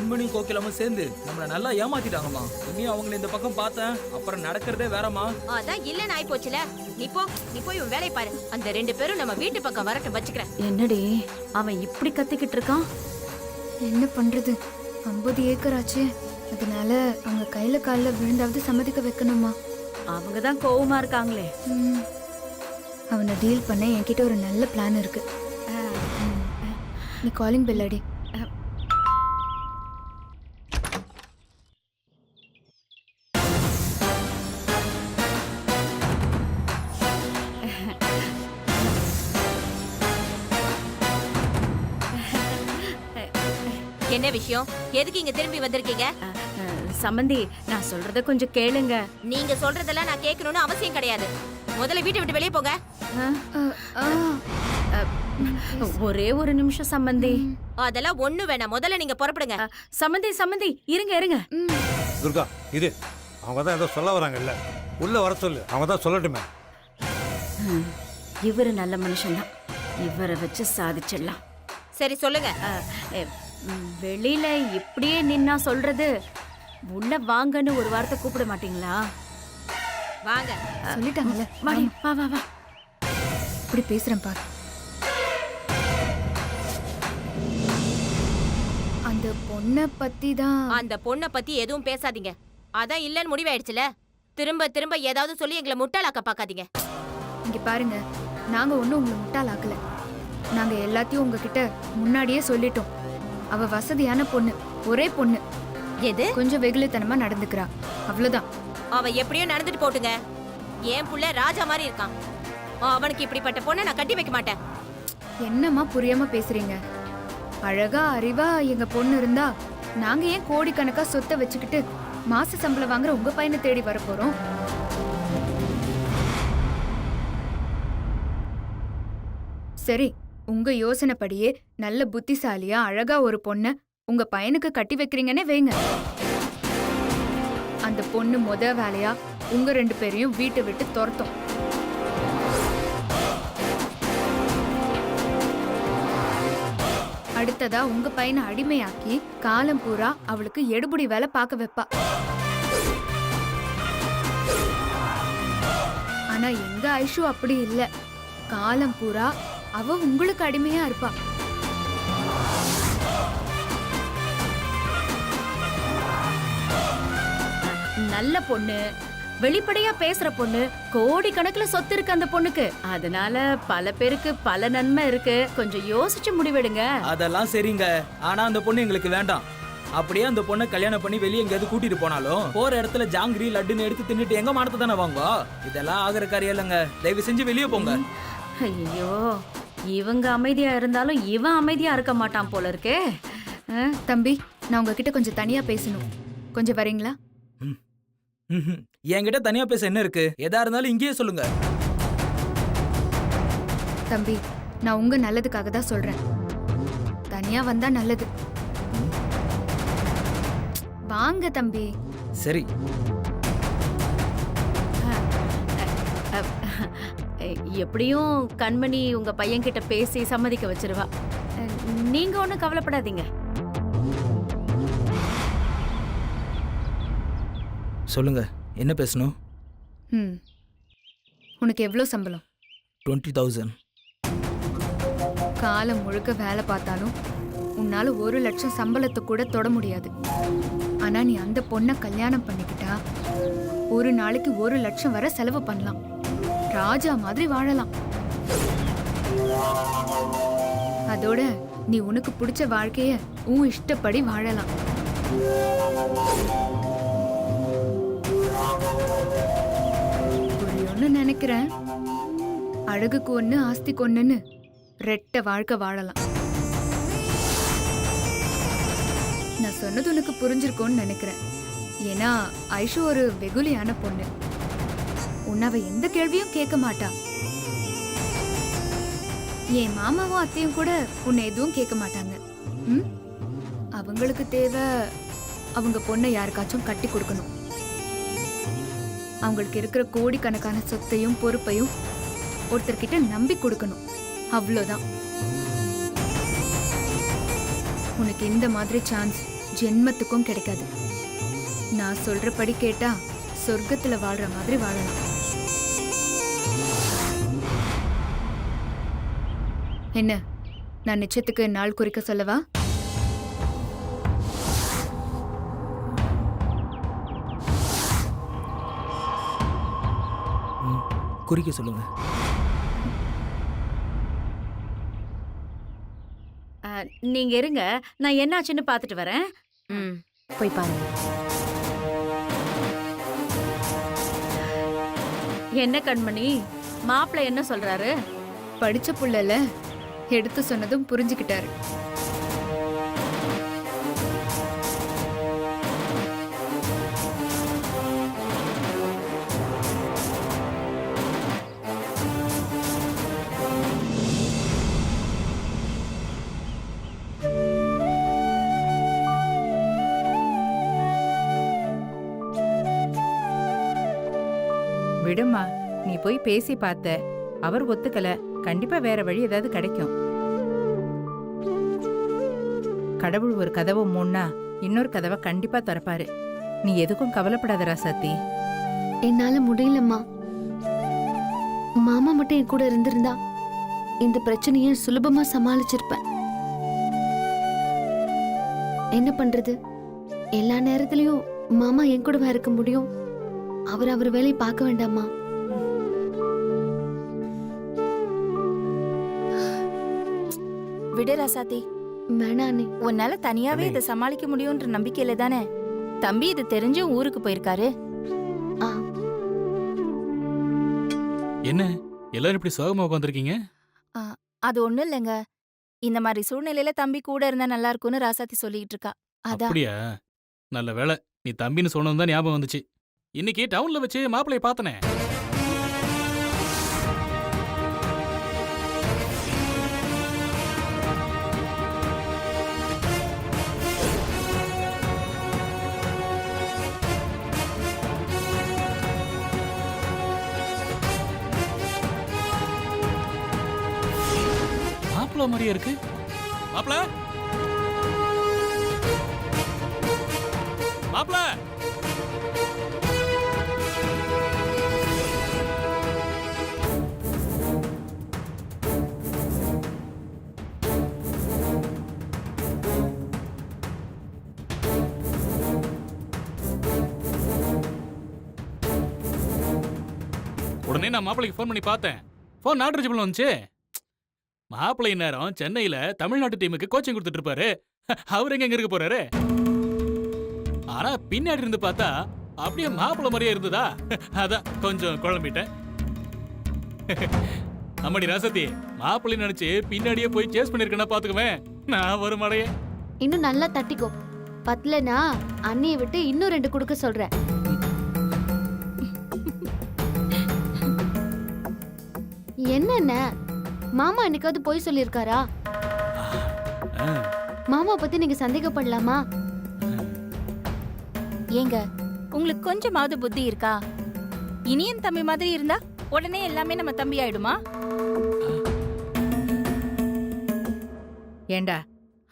கண்மணி கோகிலமும் சேர்ந்து நம்மள நல்லா ஏமாத்திட்டாங்கம்மா. இனி அவங்களை இந்த பக்கம் பார்த்தேன் அப்புறம் நடக்கிறதே வேறம்மா. அதான் இல்லன்னு ஆயி போச்சுல. நீ போய் உன் வேலையை பாரு. அந்த 2 பேரும் நம்ம வீட்டு பக்கம் வரட்டும் வச்சுக்கிறேன். என்னடி அவன் இப்படி கத்திக்கிட்டு இருக்கான்? என்ன பண்றது, 50 ஏக்கர் ஆச்சு. அதனால அவங்க கையில கால்ல விழுந்தாவது சம்மதிக்க வைக்கணுமா? அவங்க தான் கோவமா இருக்காங்களே. அவனை டீல் பண்ண என்கிட்ட ஒரு நல்ல பிளான் இருக்கு. நீ காலிங் பெல் அடி. என்ன விஷயம்? எதுக்கு இங்க திரும்பி வந்திருக்கீங்க? சம்பந்தி, நான் சொல்றத கொஞ்சம் கேளுங்க. நீங்க சொல்றதெல்லாம் நான் கேட்கணும்னு அவசியம் கிடையாது. முதல்ல வீட்டை விட்டு வெளியே போங்க. ஒரே ஒரு நிமிஷம் சம்பந்தி. அதெல்லாம் ஒண்ணு வேணாம். முதல்ல நீங்க புறப்படுங்க. சம்பந்தி இருங்க. துர்கா, இது அவங்க தான் ஏதோ சொல்ல வராங்கல்ல, உள்ள வர சொல்லு. அவங்க தான் சொல்லட்டுமே. இவரு நல்ல மனுஷன்தான், இவரை வச்சு சாதிச்சிடலாம். சரி சொல்லுங்க. வெளியில இப்படியே நின்னா சொல்றது, உள்ள வாங்கன்னு ஒரு வார்த்தை கூப்பிட மாட்டீங்களா? வாங்க. சொல்லிட்டாங்கல்ல, வா. இப்படி பேசுறேன் பாரு. அந்த பொண்ணை பத்தி தான். அந்த பொண்ணை பத்தி எதுவும் பேசாதீங்க. அதான் இல்லன்னு முடிவாயிடுச்சுல. திரும்ப ஏதாவது சொல்லி எங்களை முட்டாளாக்க பாக்காதீங்க. இங்க பாருங்க, நாங்க ஒண்ணும் உங்களை முட்டாளாக்கல. நாங்க எல்லாத்தையும் உங்ககிட்ட முன்னாடியே சொல்லிட்டோம். அவ வசதியான பொண்ணு, ஒரே பொண்ணு. எது? கொஞ்சம் வெகுளித்தனமா நடந்துக்கிறா, அவ்வளவுதான். அவ எப்படியோ நடந்துட்டு போட்டுங்க. என் புள்ள ராஜா மாதிரி இருக்கான். அவனுக்கு இப்படிப்பட்ட பொண்ணை நான் கட்டி வைக்க மாட்டேன். என்னம்மா புரியாம பேசுறீங்க? அழகா அறிவா எங்க பொண்ணு இருந்தா நாங்க ஏன் கோடிக்கணக்கா சொத்தை வச்சுக்கிட்டு மாச சம்பளம் வாங்குற உங்க பையனை தேடி வர போறோம்? சரி, உங்க யோசனைப்படியே நல்ல புத்திசாலியா அழகா ஒரு பொண்ண உங்க பையனுக்கு கட்டி வைக்கிறீங்கன்னே வைங்க. அந்த பொண்ணு வேலையா உங்க 2 பேரையும் வீட்டை விட்டு துரத்தும். அடுத்ததா உங்க பையனை அடிமையாக்கி காலம் பூரா அவளுக்கு எடுபடி வேலை பார்க்க வைப்பா. ஆனா எங்க ஐஷு அப்படி இல்ல. காலம் பூரா அவ உங்களுக்கு அடிமையா இருப்பா. நல்ல பொண்ணு, வெளிப்படையா பேசுற பொண்ணு, கோடிக்கணக்குல சொத்து இருக்கு அந்த பொண்ணுக்கு. அதனால பல பேருக்கு பல நன்மை இருக்கு. கொஞ்சம் யோசிச்சு முடிவெடுங்க. அதெல்லாம் சரிங்க, ஆனா அந்த பொண்ணு எங்களுக்கு வேண்டாம். அப்படியே அந்த பொண்ணை கல்யாணம் பண்ணி வெளியே எங்கேயாவது கூட்டிட்டு போனாலும் போற இடத்துல ஜாங்கிரி லட்டுன்னு எடுத்து தின்னுட்டு எங்க மானத்தை தானே வாங்குவா. இதெல்லாம் ஆகிற காரியம் இல்லைங்க. தயவு செஞ்சு வெளியே போங்க. ஐயோ, இவங்க அமைதியா இருந்தாலும் இவன் அமைதியா இருக்க மாட்டான் போல இருக்கே. தம்பி, நான் உங்ககிட்ட கொஞ்சம் தனியா பேசணும். கொஞ்சம் வரீங்களா? என்கிட்ட தனியா பேச என்ன இருக்கு? எதா இருந்தாலும் இங்கேயே சொல்லுங்க. தம்பி, நான் உங்க நல்லதுக்காக தான் சொல்றேன். தனியா வந்தா நல்லது. வாங்க தம்பி. சரி. எப்படியும் கண்மணி உங்க பையன் கிட்ட பேசி சம்மதிக்க வச்சிருவா. நீங்க ஒண்ணும் கவலைப்படாதீங்க. சொல்லுங்க, என்ன பேசணும்? உனக்கு எவ்வளவு சம்பளம்? 20,000. காலம் முழுக்க வேலை பார்த்தாலும் உன்னால 1 லட்சம் சம்பளத்தை கூட தொட முடியாது. ஆனா நீ அந்த பொண்ணை கல்யாணம் பண்ணிக்கிட்டா ஒரு நாளைக்கு 1 லட்சம் வரை செலவு பண்ணலாம். ராஜா மாதிரி வாழலாம். அதோட நீ உனக்கு பிடிச்ச வாழ்க்கைய உன் இஷ்டப்படி வாழலாம். புரியும்னு நினைக்கிறேன். அழகுக்கு ஒண்ணு ஆஸ்திக்கு ஒண்ணுன்னு 2 வாழ்க்கை வாழலாம். நான் சொன்னது உனக்கு புரிஞ்சிருக்கோன்னு நினைக்கிறேன். ஏன்னா ஐஷு ஒரு வெகுளியான பொண்ணு. உன்னை அவ எந்த கேள்வியும் கேட்க மாட்டா. என் மாமாவும் அத்தையும் கூட உன்னை எதுவும் கேட்க மாட்டாங்க. அவங்களுக்கு தேவை அவங்க பொண்ணை யாருக்காச்சும் கட்டி கொடுக்கணும். அவங்களுக்கு இருக்கிற கோடிக்கணக்கான சொத்தையும் பொறுப்பையும் ஒருத்தர்கிட்ட நம்பி கொடுக்கணும். அவ்வளோதான். உனக்கு இந்த மாதிரி சான்ஸ் ஜென்மத்துக்கும் கிடைக்காது. நான் சொல்றபடி கேட்டா சொர்க்கத்துல வாழ்ற மாதிரி வாழலாம். என்ன, நான் நிச்சயத்துக்கு நாள் குறிக்க சொல்லவா? குறிக்க சொல்லுங்க. நீங்க இருங்க, நான் என்னாச்சுன்னு பார்த்துட்டு வரேன். ம் போய் பாருங்க. என்ன கண்மணி, மாப்பிள்ளை என்ன சொல்றாரு? படிச்ச புள்ளல, எடுத்து சொன்னதும் புரிஞ்சுக்கிட்டாரு. விடுமா, நீ போய் பேசி பார்த்த, அவர் ஒத்துக்கல. கண்டிப்பா வேற வழி ஏதாவது கிடைக்கும். கடவுள் ஒரு கதவை மூடினா இன்னொரு கதவை கண்டிப்பா திறப்பாரு. நீ எதுக்கும் கவலைப்படாத ராசாத்தி. என்னால முடியலம்மா. மாமா மட்டும் என் கூட இருந்திருந்தா இந்த பிரச்சனையை சுலபமா சமாளிச்சிருப்பேன். என்ன பண்றது, எல்லா நேரத்திலயும் மாமா என் கூடவா இருக்க முடியும்? அவர் வேலையை பார்க்க வேண்டாமா? விடு ராசாத்தி, வேணானே. உன்னால தனியாவே இதை சமாளிக்க முடியும்ன்ற நம்பிக்கையில தானே தம்பி இது தெரிஞ்சும் ஊருக்கு போயிருக்காரு. ஆ, என்ன எல்லாரும் இப்படி சோகமா உட்காந்துருக்கீங்க? அது ஒண்ணும் இல்லைங்க, இந்த மாதிரி சூழ்நிலையில தம்பி கூட இருந்தா நல்லா இருக்கும்னு ராசாத்தி சொல்லிட்டு இருக்கா. அதான். அப்படியா? நல்ல வேளை நீ தம்பின்னு சொன்னது தான் ஞாபகம் வந்துச்சு. இன்னைக்கு டவுன்ல வச்சு மாப்பிளைய பார்த்தனே. மாப்பிள்ள மாதிரியே இருக்கு. மாப்பிள்ள மாப்பிள்ள உடனே நான் மாப்பிளைக்கு ஃபோன் பண்ணி பார்த்தேன். ஃபோன் நாட் ரீச்சபிள் வந்துச்சு. மாப்பிள்ளை நேரம் சென்னையில தமிழ்நாட்டு டீமுக்கு கோச்சிங் கொடுத்துட்டு இருப்பாரு. அவர் எங்க இருக்க போறாரு? ஆனா பின்னாடி இருந்து பார்த்தா அப்படியே மாப்பிள்ளை மாதிரியே இருந்ததா, அதான் கொஞ்சம் குழம்பிட்டேன். அம்மாடி ராசத்தி, மாப்பிள்ளை நினைச்சு பின்னாடியே போய் சேஸ் பண்ணிருக்கேன்னா பாத்துக்குவேன் நான் ஒரு மடையே. இன்னும் நல்லா தட்டிக்கோ. பத்தலனா அண்ணியை விட்டு இன்னும் 2 கொடுக்க சொல்றேன். என்னென்ன மாமா என்னைக்காவது போய் சொல்லியிருக்காரா? மாமா பத்தி நீங்க சந்தேகப்படலாமா? ஏங்க, உங்களுக்கு கொஞ்சமாவது புத்தி இருக்கா? இனியன் தம்பி மாதிரி இருந்தா உடனே எல்லாமே நம்ம தம்பி ஆயிடுமா? ஏண்டா,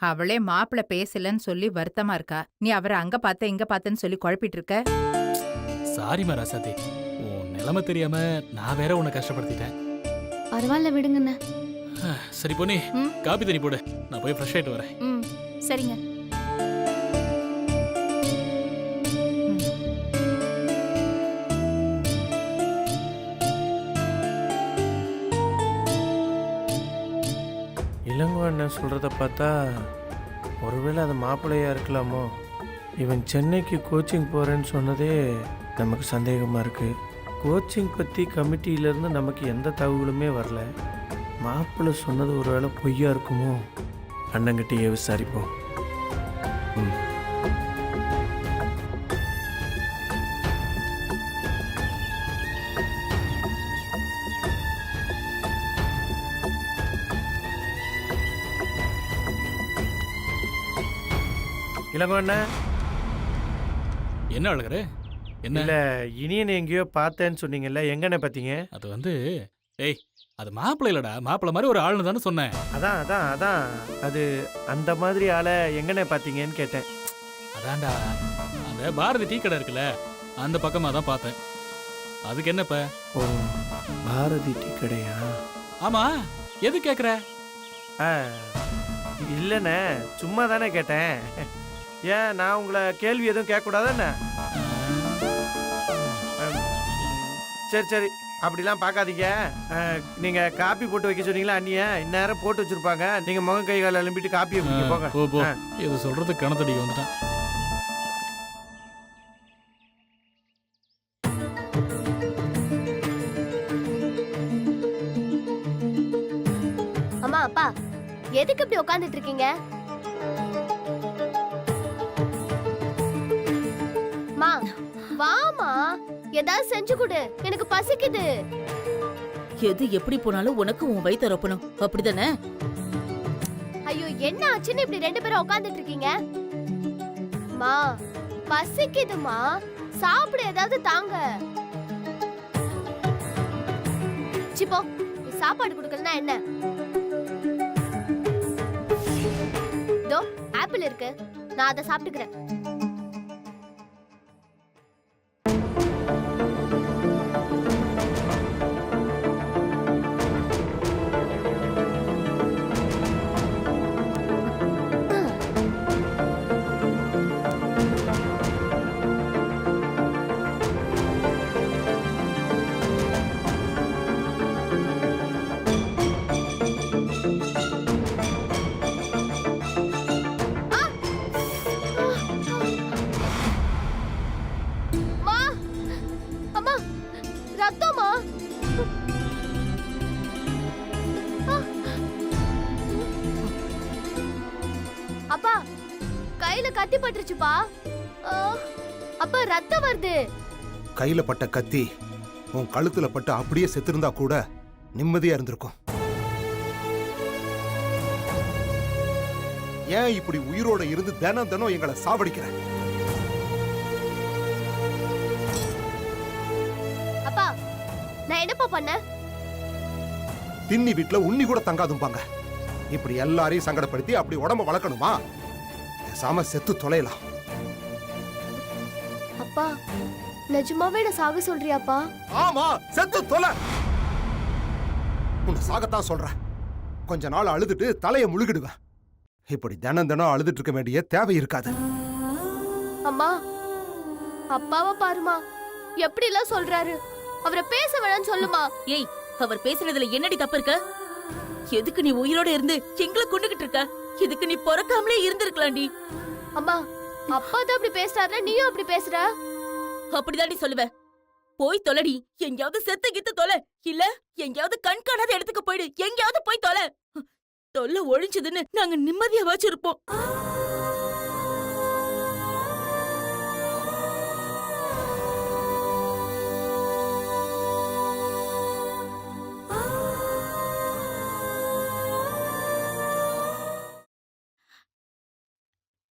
அவளே மாப்பிள்ளை பேசலன்னு சொல்லி வருத்தமா இருக்கா. நீ அவரை அங்க பார்த்த இங்க பார்த்தேன்னு சொல்லி குழப்பிட்டு இருக்க. சாரிமா ராசாத்தி, உன் நிலைமை தெரியாம நான் வேற உன்னை கஷ்டப்படுத்திட்டேன். பரவாயில்ல விடுங்கண்ணே. சரி பொண்ணு, காபி தண்ணி போடு, நான் போய் ஃப்ரெஷ் ஆயிட்டு வரேன். ம் சரிங்க. இளங்கோ அண்ணன் சொல்கிறத பார்த்தா ஒருவேளை அது மாப்பிள்ளையா இருக்கலாமோ? இவன் சென்னைக்கு கோச்சிங் போகிறேன்னு சொன்னதே நமக்கு சந்தேகமாக இருக்குது. கோச்சிங் பற்றி கமிட்டியிலேருந்து நமக்கு எந்த தகவலுமே வரல. மாப்பிள்ளை சொன்னது ஒருவேளை பொய்யா இருக்குமோ? அண்ணங்கிட்டயே விசாரிப்போம். ம். இளங்கோ அண்ணன், என்ன அழகரு? என்ன? இல்லை, இனியன் எங்கேயோ பார்த்தேன்னு சொன்னீங்கல்ல, எங்கண்ணே பார்த்தீங்க? அது வந்து, ஏய் அது மாப்பிள்ளை இல்லடா, மாப்பிள்ளை மாதிரி ஒரு ஆளுன்னு தானே சொன்னேன். அதான் அது அந்த மாதிரி ஆளை எங்கண்ணே பார்த்தீங்கன்னு கேட்டேன். அதான்டா அந்த பாரதி டீ கடை இருக்குல்ல அந்த பக்கமா தான் பார்த்தேன். அதுக்கு என்னப்ப? ஓ, பாரதி டீ கடையா? ஆமா, எது கேக்குற? இல்லைண்ணே, சும்மா தானே கேட்டேன். ஏன் நான் உங்களை கேள்வி எதுவும் கேட்கக்கூடாதுண்ணே? சரி சரி, அப்படிலாம் பார்க்காதீங்க. நீங்கள் காப்பி போட்டு வைக்க சொன்னீங்களா அண்ணிய? இந்நேரம் போட்டு வச்சுருப்பாங்க. நீங்கள் முகம் கை கால் எழும்பிட்டு காப்பியை குடிக்க போங்க. போ போ, இது சொல்றதுக்கு கணத்தடிக்க வந்துட்டான். அம்மா அப்பா எதுக்கு இப்படி உட்காந்துட்டு இருக்கீங்க? மா வாமா, ஏதாவது செஞ்சு கொடு, எனக்கு பசிக்குது. எது எப்படி போனாலும் உனக்கு உன் வயித்தை ரொப்பணும், அப்படிதானே? ஐயோ என்ன ஆச்சுன்னு இப்படி ரெண்டு பேரும் உட்காந்துட்டு இருக்கீங்க? மா பசிக்குதுமா, சாப்பிட ஏதாவது தாங்க. சிப்போ, சாப்பாடு கொடுக்கலனா என்ன? இதோ ஆப்பிள் இருக்கு, நான் அதை சாப்பிட்டுக்கிறேன். ரத்தமா? அப்பா கையில கத்தி பட்டுருச்சுப்பா. அப்பா ரத்தம் வருது. கையில பட்ட கத்தி உன் கழுத்துல பட்டு அப்படியே செத்திருந்தா கூட நிம்மதியா இருந்திருக்கும். ஏன் இப்படி உயிரோட இருந்து தினம் தினம் எங்களை சாவடிக்கிற? அப்பா நான் என்னப்பா பண்ண? தின்னி வீட்டுல உண்ணி கூட தங்காதும்பாங்க. இப்படி எல்லாரையும் சங்கடப்படுத்தி அப்படி உடம்ப வளர்க்கணுமா? பேசாம செத்து தொலையலாம். அப்பா நிஜமாவே என்ன சாக சொல்றியாப்பா? ஆமா, செத்து தொலை. உன்னை சாகத்தான் சொல்றேன். கொஞ்ச நாள் அழுதுட்டு தலைய முழுகிடுவேன். இப்படி தினம் தினம் அழுதுட்டு இருக்க வேண்டிய தேவை இருக்காது. அம்மா அப்பாவை பாருமா, எப்படி எல்லாம் சொல்றாரு. அவரை பேச வேணாம்னு சொல்லுமா. ஏய், அவர் பேசுனதுல என்னடி தப்பு இருக்க? எதுக்கு நீ உயிரோட இருந்து எங்களை கொண்டுகிட்டு இருக்க? இதுக்கு நீ பிறக்காமலே இருந்திருக்கலாம்டி. அம்மா அப்பா தான் அப்படி பேசுறாரு, நீயும் அப்படி பேசுற. அப்படிதாண்டி சொல்லுவ. போய் தொலைடி, எங்கயாவது செத்து கித்து தொலை, இல்ல எங்கயாவது கண் காணாத இடத்துக்கு போயிடு, எங்கயாவது போய் தொலை. தொல்லை ஒழிஞ்சதுன்னு நாங்க நிம்மதியா வச்சிருப்போம்.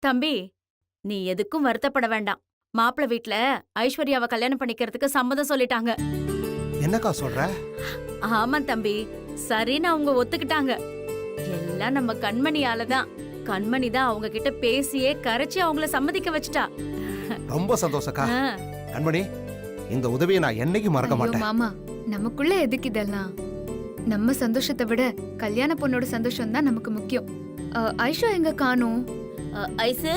தம்பி, நீ எதுக்கும் வருத்தப்பட வேண்டாம். மாப்பிள்ளை வீட்ல ஐஸ்வர்யாவை கல்யாணம் பண்ணிக்கிறதுக்கு சம்மதம் சொல்லிட்டாங்க. என்னக்கா சொல்ற? ஆமா தம்பி, சரின்னு அவங்க ஒத்துக்கிட்டாங்க. எல்லாம் நம்ம கண்மணியால தான். கண்மணி தான் அவங்க கிட்ட பேசியே கரைச்சி அவங்கள சம்மதிக்க வச்சுட்டா. ரொம்ப சந்தோஷக்கா. கண்மணி, இந்த உதவியை நான் என்னைக்கு மறக்க ஐயோ மாட்டேன். மாமா, நமக்குள்ள எதுக்கு இதெல்லாம்? நம்ம சந்தோஷத்தை விட கல்யாண பொண்ணோட சந்தோஷம் தான் நமக்கு முக்கியம். ஐஷா எங்க காணோம்? ஐசு,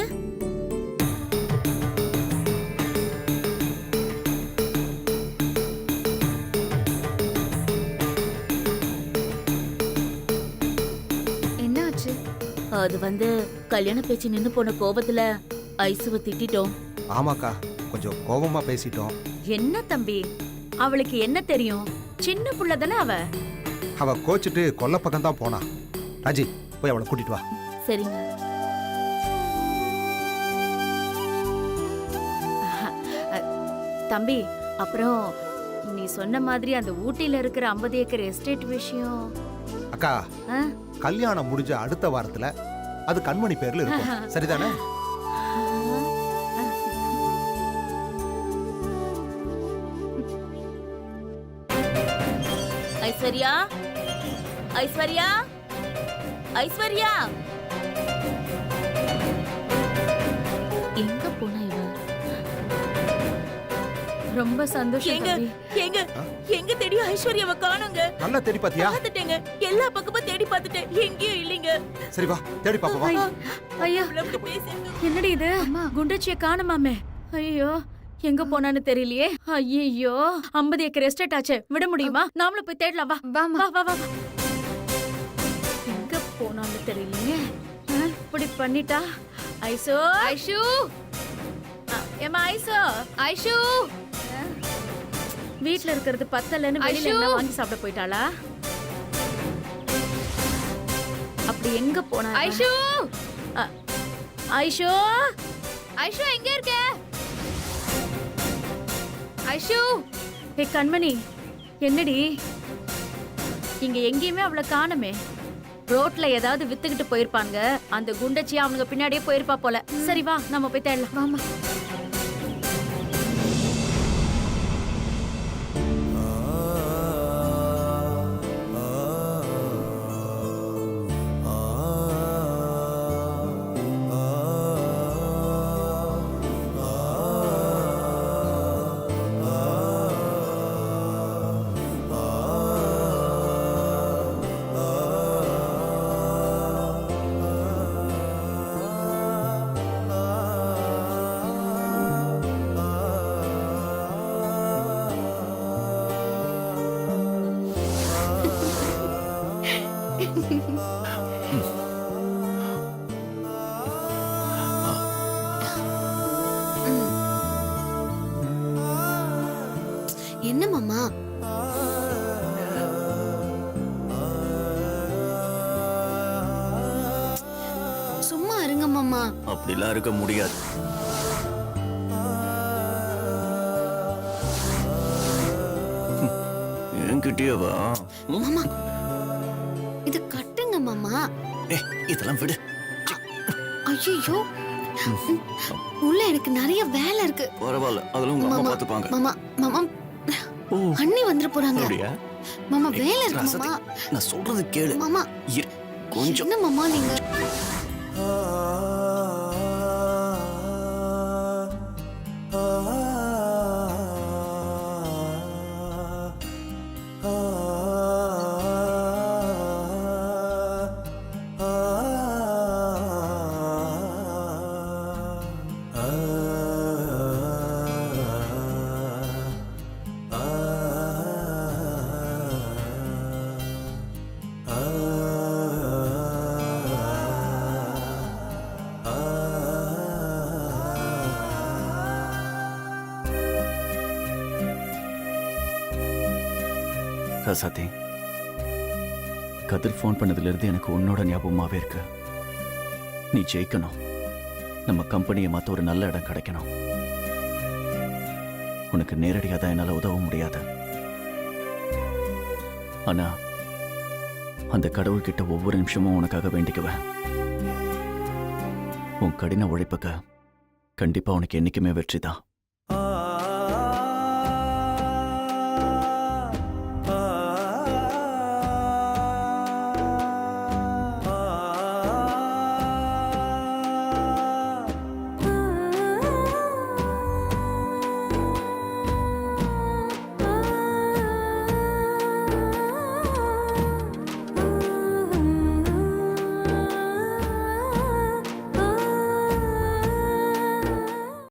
என்னாச்சு? அது கல்யாண பேச்சு நின்னு போன கோபத்துல ஐசுவை திட்டிட்டோம். ஆமாக்கா, கொஞ்சம் கோபமா பேசிட்டோம். என்ன தம்பி, அவளுக்கு என்ன தெரியும்? சின்ன புள்ள தானே அவ. அவ கோச்சிட்டு கொல்ல பக்கம் தான் போனா. ராஜி, போய் அவளை கூட்டிட்டு வா. சரிங்க. தம்பி, அப்புறம் நீ சொன்ன மாதிரி அந்த ஊட்டில இருக்கிற 50 ஏக்கர் எஸ்டேட் விஷயம். அக்கா, ஆ? கல்யாணம் முடிஞ்ச அடுத்த வாரத்துல அது கண்மணி பேர்ல இருக்கும். சரிதானே? ஐஸ்வர்யா, ஐஸ்வர்யா, ஐஸ்வர்யா, எங்க ரொம்ப சந்தோஷம் எங்க தம்பி. எங்க எங்க தேடி ஐஸ்வர்யாவை காணோங்க. நல்லா தேடி பாத்தியா? பார்த்துட்டேங்க, எல்லா பக்கமும் தேடி பார்த்துட்டேன், எங்கேயும் இல்லைங்க. சரி வா தேடி பாப்போம் வா. ஐயா இவ்வளவு அப்படி பேசிட்டு என்னடி இது குண்டச்சிய காணுமாமே. ஐயோ எங்க போனான்னு தெரியலையே. ஐயோ 50 ஏக்கர் எஸ்டேட் ஆச்சே, விட முடியுமா? நாமளும் போய் தேடலாம். வா வாமா. வா வா வா வா. எங்க போனான்னு தெரியலையே. இப்படி பண்ணிட்டா ஐசோ. ஐஷு ஏமா ஐசோ. ஐஷு வீட்ல இருக்கிறது பத்தலன்னு வெளியில ஐஷு! என்ன வாங்கி சாப்பிட போயிட்டாளா? அப்படி எங்க போனா? ஐஷு ஐஷோ ஐஷு எங்க இருக்க? ஐஷு ஏ கண்மணி, என்னடி இங்க எங்கேயுமே அவளை காணுமே. ரோட்ல ஏதாவது வித்துக்கிட்டு போயிருப்பாங்க. அந்த குண்டச்சி அவனுங்க பின்னாடியே போயிருப்பா போல. சரி வா நம்ம போய் தேடலாம். வாமா. என்ன மாமா? சும்மா இருங்க மாமா. அப்படிலாம் இருக்க முடியாது. என்கிட்டயே வா. மாமா இது கட்டுங்க மாமா. இதெல்லாம் விடு. ஐயோ உள்ள எனக்கு நிறைய வேலை இருக்கு. பரவாயில்ல, அதெல்லாம் உங்க அம்மா பாத்துப்பாங்க. மாமா மாமா அண்ணி வந்துட போறாங்க. அப்படியா? மாமா வேலை இருக்கு மாமா. நான் சொல்றது கேளு மாமா. கொஞ்சம். என்ன மாமா நீங்க? ராசாத்தி, கதிர் ஃபோன் பண்ணதுலேருந்து எனக்கு உன்னோட ஞாபகமாகவே இருக்கு. நீ ஜெயிக்கணும், நம்ம கம்பெனியை மாற்ற ஒரு நல்ல இடம் கிடைக்கணும். உனக்கு நேரடியாக தான் என்னால் உதவ முடியாது. ஆனா அந்த கடவுள்கிட்ட ஒவ்வொரு நிமிஷமும் உனக்காக வேண்டிக்குவேன். உன் கடின உழைப்புக்கு கண்டிப்பா உனக்கு என்னைக்குமே வெற்றி தான்.